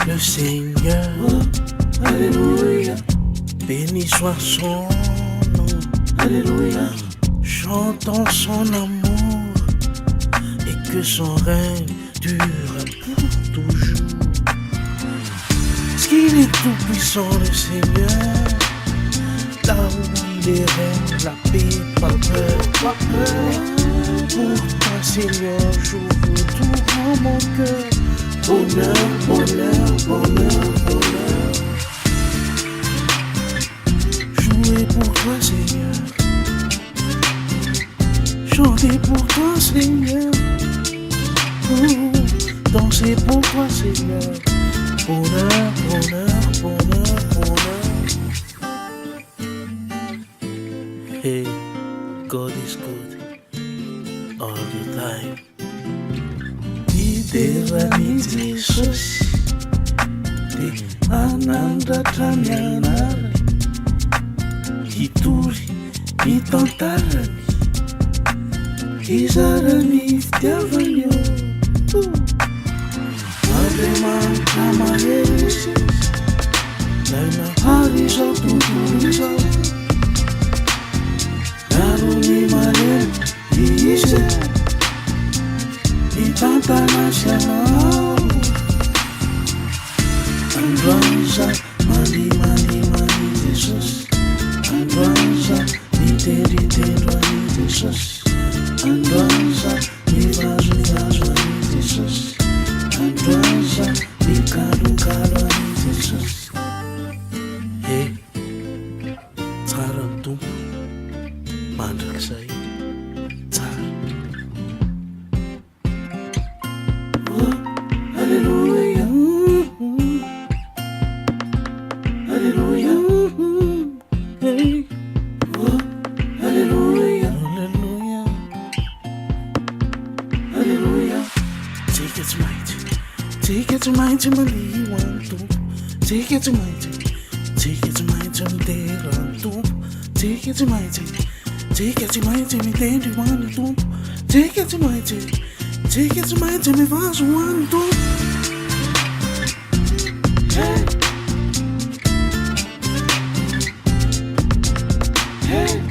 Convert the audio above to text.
le Seigneur. Alléluia, Béni soit son nom. Alléluia, Chantons son amour et que son règne dure pour toujours. Parce qu'il est tout puissant le Seigneur. Là où il est règne, la paix, pas peur, pas peur. Pour toi Seigneur, j'ouvre tout grand mon cœur. Bonheur, bonheur, bonheur, bonheur. Jouer pour toi Seigneur. Chanter pour toi Seigneur. Danser pour toi Seigneur. Bonheur, bonheur, bonheur, bonheur. Hey, God is good all the time. Iderani Jesus, di ananda tamianari, hituri mitantarani, izarani fitiavani io. Andriamanitra mahery zay nahary izao tontolo izao. Miaro ny malemy izy mitantana sy anao. Androany zay mani Jesosy. Androany zay miteritero ani Jesosy. Androany zay mivazovazo ani Jesosy. Androany zay mikalokalo ani Jesosy. E tsara ny tompo mandrakizay tsara. Alléluia, Alléluia, Hey, Alléluia, hallelujah. Alléluia, Take it to mighty, mali one tompo. Take it to mighty, mdera tompo. Take it to mighty, me tendi one tompo. Take it to mighty, me vaso one tompo. hey, hey.